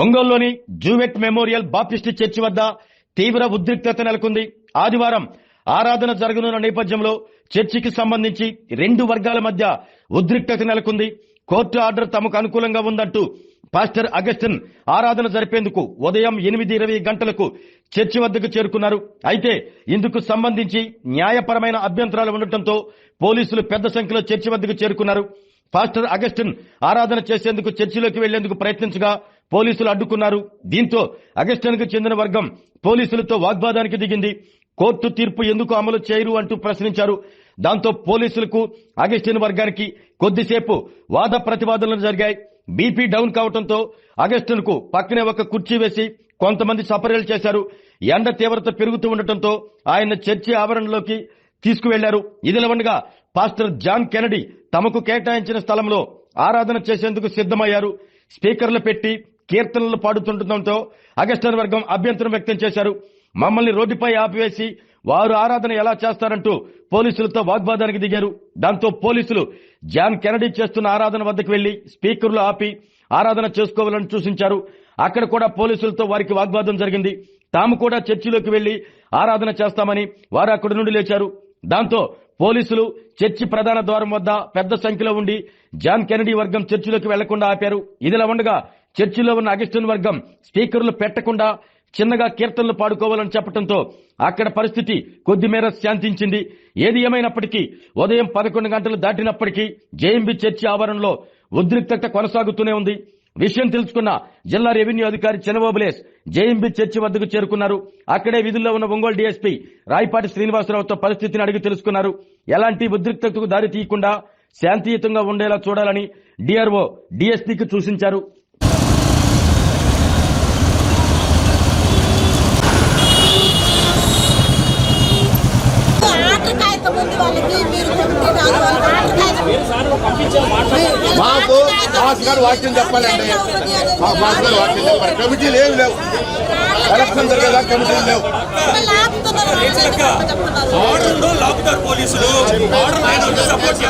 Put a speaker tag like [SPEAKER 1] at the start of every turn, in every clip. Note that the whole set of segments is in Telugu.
[SPEAKER 1] ఒంగోలులోని జూవెట్ మెమోరియల్ బాప్టిస్ట్ చర్చి వద్ద తీవ్ర ఉద్రిక్తత నెలకొంది. ఆదివారం ఆరాధన జరగనున్న నేపథ్యంలో చర్చికి సంబంధించి రెండు వర్గాల మధ్య ఉద్రిక్తత నెలకొంది. కోర్టు ఆర్డర్ తమకు అనుకూలంగా ఉందంటూ పాస్టర్ అగస్టిన్ ఆరాధన జరిపేందుకు ఉదయం 8:20 గంటలకు చర్చి వద్దకు చేరుకున్నారు. అయితే ఇందుకు సంబంధించి న్యాయపరమైన అభ్యంతరాలు ఉండటంతో పోలీసులు పెద్ద సంఖ్యలో చర్చి వద్దకు చేరుకున్నారు. పాస్టర్ అగస్టిన్ ఆరాధన చేసేందుకు చర్చిలోకి వెళ్లేందుకు ప్రయత్నించగా పోలీసులు అడ్డుకున్నారు. దీంతో అగస్టిన్ కు చెందిన వర్గం పోలీసులతో వాగ్వాదానికి దిగింది. కోర్టు తీర్పు ఎందుకు అమలు చేయరు అంటూ ప్రశ్నించారు. దాంతో పోలీసులకు అగస్టిన్ వర్గానికి కొద్దిసేపు వాద ప్రతివాదనలు జరిగాయి. బీపీ డౌన్ కావడంతో అగస్టిన్ కు పక్కనే ఒక కుర్చీ వేసి కొంతమంది సపర్యలు చేశారు. ఎండ తీవ్రత పెరుగుతూ ఉండటంతో ఆయన చర్చి ఆవరణలోకి తీసుకువెళ్లారు. ఇదిలా ఉండగా పాస్టర్ జాన్ కెనడీ తమకు కేటాయించిన స్థలంలో ఆరాధన చేసేందుకు సిద్ధమయ్యారు. స్పీకర్లు పెట్టి కీర్తనలు పాడుతుండటంతో అగస్టిన్ వర్గం అభ్యంతరం వ్యక్తం చేశారు. మమ్మల్ని రోడ్డుపై ఆపివేసి వారు ఆరాధన ఎలా చేస్తారంటూ పోలీసులతో వాగ్వాదానికి దిగారు. దాంతో పోలీసులు జాన్ కెనడీ చేస్తున్న ఆరాధన వద్దకు వెళ్లి స్పీకర్లు ఆపి ఆరాధన చేసుకోవాలని సూచించారు. అక్కడ కూడా పోలీసులతో వారికి వాగ్వాదం జరిగింది. తాము కూడా చర్చిలోకి వెళ్లి ఆరాధన చేస్తామని వారు అక్కడి నుండి లేచారు. దాంతో పోలీసులు చర్చి ప్రధాన ద్వారం వద్ద పెద్ద సంఖ్యలో ఉండి జాన్ కెనడీ వర్గం చర్చిలోకి వెళ్లకుండా ఆపారు. ఇదిలా ఉండగా చర్చిలో ఉన్న అగస్టిన్ వర్గం స్పీకర్లు పెట్టకుండా చిన్నగా కీర్తనలు పాడుకోవాలని చెప్పడంతో అక్కడ పరిస్థితి కొద్దిమేర శాంతించింది. ఏది ఏమైనప్పటికీ ఉదయం 11 గంటలు దాటినప్పటికీ జేఎంబీ చర్చి ఆవరణలో ఉద్రిక్తత కొనసాగుతూనే ఉంది. విషయం తెలుసుకున్న జిల్లా రెవెన్యూ అధికారి చనబోబులేస్ జేఎంబీ చర్చి వద్దకు చేరుకున్నారు. అక్కడే విధుల్లో ఉన్న ఒంగోలు డీఎస్పీ రాయపాటి శ్రీనివాసరావుతో పరిస్థితిని అడిగి తెలుసుకున్నారు. ఎలాంటి ఉద్రిక్తతకు దారి తీయకుండా శాంతియుతంగా ఉండేలా చూడాలని డీఆర్ఓ డీఎస్పీకి సూచించారు.
[SPEAKER 2] మాకు బాస్ గారు వాక్యం చెప్పాలండి. మా బాస్ గారు వాక్యం చెప్పాలి. కమిటీలు ఏమి లేవు. ఎలక్షన్ జరిగేదా కమిటీలు లేవు. కాబట్టి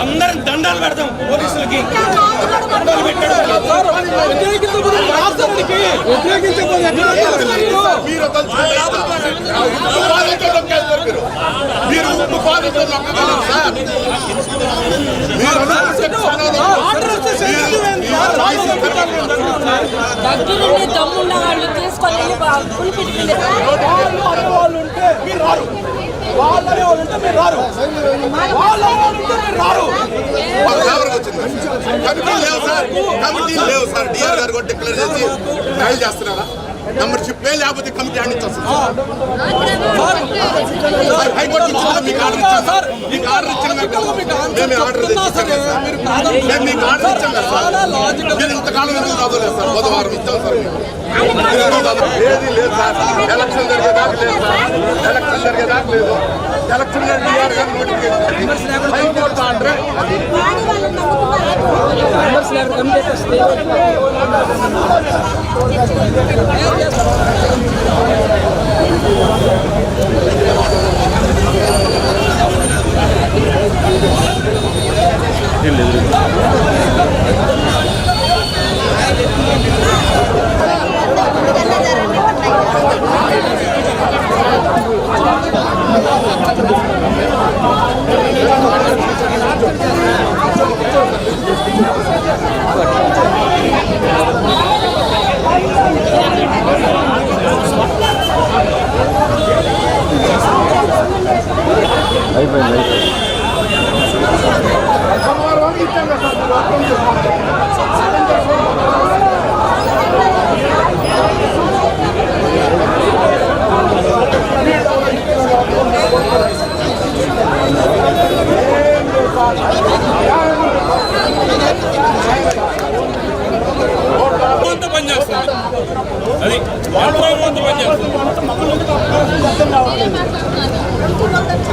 [SPEAKER 3] అందరం దండాలు పెడతాం పోలీసులకి.
[SPEAKER 4] దగ్గరుండి దమ్మున్న వాళ్ళు తీసుకొని
[SPEAKER 3] వాళ్ళు ఉంటే మీరు రారు. వాళ్ళనే వాళ్ళు ఉంటే మీరు రారు. వాళ్ళ వాళ్ళు ఉంటే మీరు రారు.
[SPEAKER 2] కమిటీలు లేవు సార్. డిఆర్ గారు కూడా డిక్లేర్ చేసి ట్రయల్ చేస్తున్నారా? మెంబర్షిప్ లేకపోతే కమిటీ అందించారు. హైకోర్టు ఇచ్చిన మీకు ఆర్డర్ ఇచ్చాం సార్. మీకు ఆర్డర్ ఇచ్చాం మేము ఆర్డర్ మేము మీకు ఆర్డర్ ఇచ్చాం కదా సార్. మీరు ఇంతకాలం ఎందుకు చదవలేదు సార్? బుధవారం ఇచ్చాం సార్. ఏది లేదు సార్. ఎలక్షన్ జరిగేదాకా లేదు సార్. ఎలక్షన్ జరిగేదాకా లేదు. ఎలక్షన్ డిఆర్ గారు నోటిఫికేషన్ హైకోర్టు ఆర్డర్
[SPEAKER 3] అది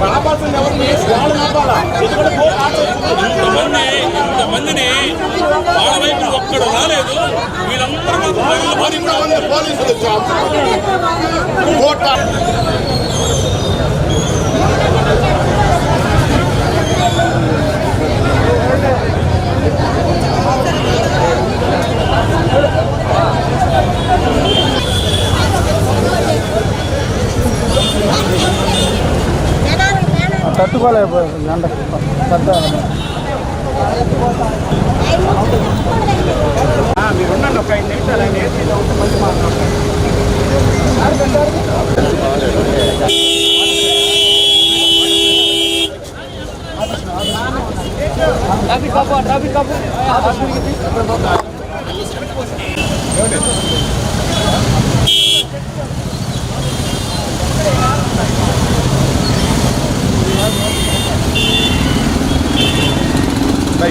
[SPEAKER 3] రావాల్సింది ఎవరిని వాళ్ళు నడపాలా ఎందుకంటే
[SPEAKER 5] ఇంతమందిని వాళ్ళ వైపు ఒక్కడు రాలేదు. వీళ్ళందరూ
[SPEAKER 2] పోలీసులు కోట
[SPEAKER 6] తట్టుకోలేకపోయింది గంటకి పెద్ద మీరున్నాను ఒక 5 నిమిషాలు ఆయన ఏసీ మంచి ట్రాఫిక్ కాపు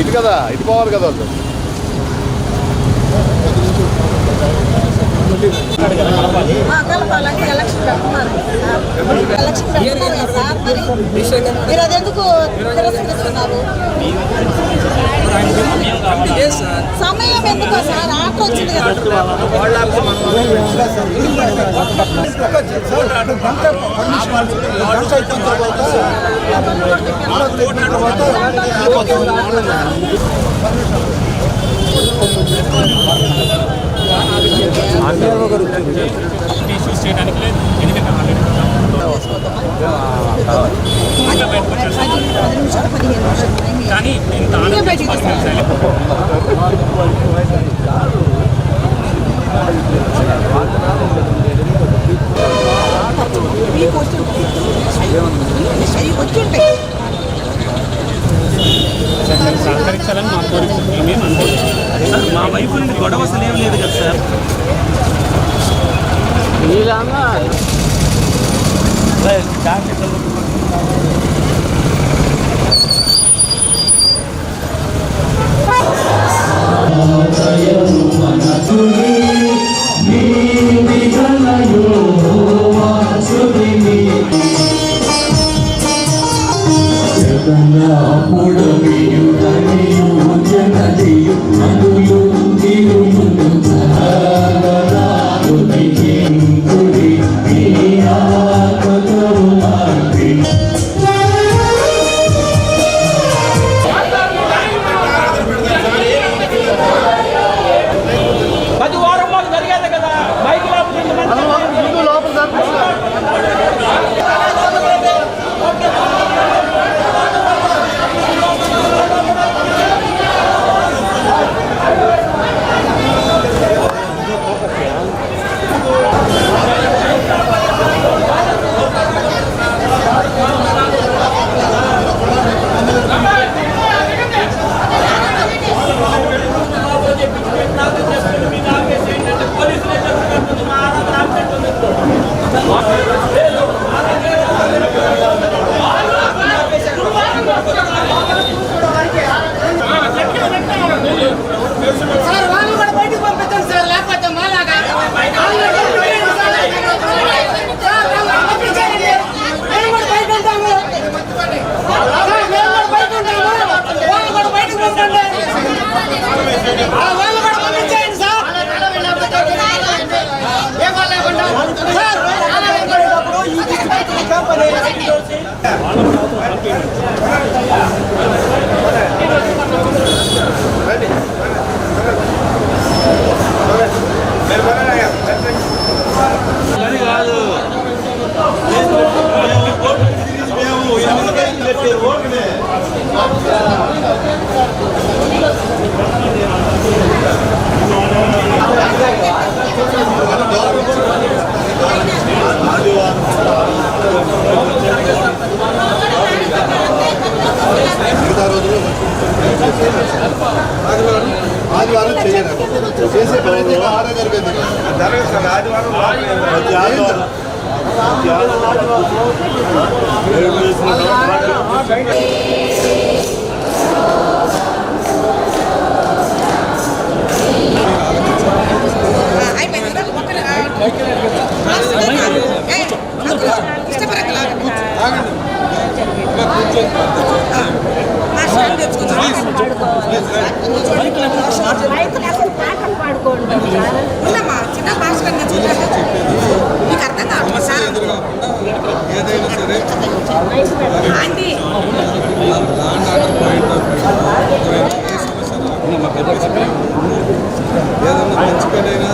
[SPEAKER 2] ఇటు కదా ఇటు పోవాలి కదా వాళ్ళు
[SPEAKER 7] మీరు అదెందుకు తిరస్కరిస్తున్నారు? సమయం ఎందుకో సార్ ఆటో వచ్చింది కదా.
[SPEAKER 5] ఇష్యూస్ చేయడానికి లేదు. ఎందుకంటే కానీ ఇంత సహకరించాలని మా కోరిక. మేమేం అనుకోలేదు. మా వైపు నుండి గొడవ అసలు ఏం లేదు కదా సార్.
[SPEAKER 6] నీలాగా
[SPEAKER 2] ఆదివారం చేయాలి చేసే పని అయితే ఆడే జరిగింది ఆదివారం
[SPEAKER 7] ఇష్టపరకలాగా ఉందమ్మా చిన్న భాస్కర్ మీకు అర్థం కాదు సార్
[SPEAKER 2] ఏదైనా సరే
[SPEAKER 7] ఆంటీ
[SPEAKER 2] ఏదైనా మంచి పని అయినా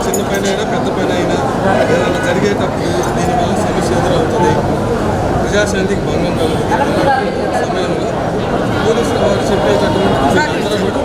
[SPEAKER 2] చిన్న పని అయినా పెద్ద పని అయినా ఏదైనా జరిగేటప్పుడు దీనివల్ల సమస్య ఎదురవుతుంది, ప్రజాశాంతికి భంగం కలుగుతుంది సమయంలో పోలీసులు వారు చెప్పేటటువంటి అందరూ కూడా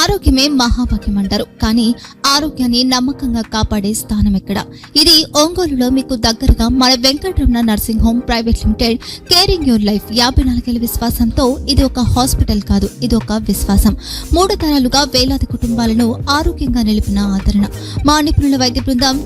[SPEAKER 8] ఆరోగ్యమే మహాభాగ్యం అంటారు, కానీ ఆరోగ్యాన్ని నమ్మకంగా కాపాడే స్థానం ఎక్కడ? ఇది ఒంగోలులో మీకు దగ్గరగా మన Venkataramana nursing home private limited. Caring your life 54 విశ్వాసంతో ఇది ఒక హాస్పిటల్ కాదు, ఇది ఒక విశ్వాసం. 3 తరాలుగా వేలాది కుటుంబాలను ఆరోగ్యంగా నిలిపిన ఆదరణ. మా నిపుణుల వైద్య బృందం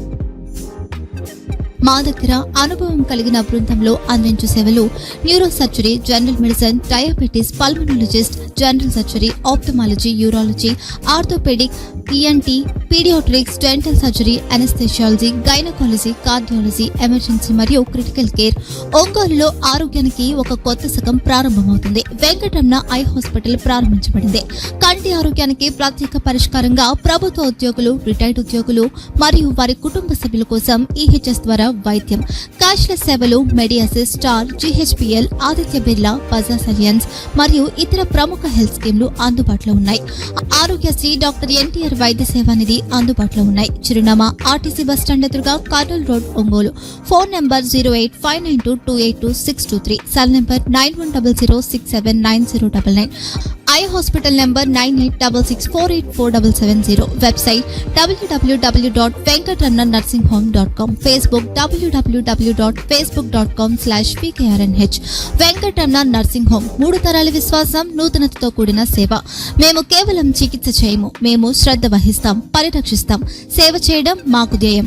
[SPEAKER 8] మా దగ్గర అనుభవం కలిగిన బృందంలో అందించే సేవలు neuro surgery, general medicine, diabetes, pulmonologist, general surgery, ophthalmology, urology, orthopaedic, ENT, paediatrics, dental surgery, anaesthesiology, gynaecology, cardiology, emergency మరియు క్రిటికల్ కేర్. ఒంగోలులో ఆరోగ్యానికి ఒక కొత్త శకం ప్రారంభమవుతుంది. వెంకటరమణ ఐ హాస్పిటల్ ప్రారంభించబడింది. కంటి ఆరోగ్యానికి ప్రత్యేక పరిష్కారంగా ప్రభుత్వ ఉద్యోగులు, రిటైర్డ్ ఉద్యోగులు మరియు వారి కుటుంబ సభ్యుల కోసం EHS ద్వారా వైద్యం, క్యాష్లెస్ సేవలు, Medi Assist, Star, GHPL, Aditya Birla, Bajaj Allianz మరియు ఇతర ప్రముఖ హెల్త్ స్కీమ్లు అందుబాటులో ఉన్నాయి. ఆరోగ్యశ్రీ, డాక్టర్ NTR వైద్య సేవా నిధి అందుబాటులో ఉన్నాయి. చిరునామా RTC బస్టాండ్ ఎదురుగా, Kurnool road, Ongole. Phone number 08592282623, cell number 9100679099, eye hospital number 9866484770, website www.venkatramanarsinghome.com, Facebook www.facebook.com/VKRNH. Venkataramana nursing home, 3 తరాల విశ్వాసం, నూతనతతో కూడిన సేవ. మేము కేవలం చికిత్స చేయము, మేము శ్రద్ధ వహిస్తాం, పరిరక్షిస్తాం. సేవ చేయడం మాకు ధ్యేయం.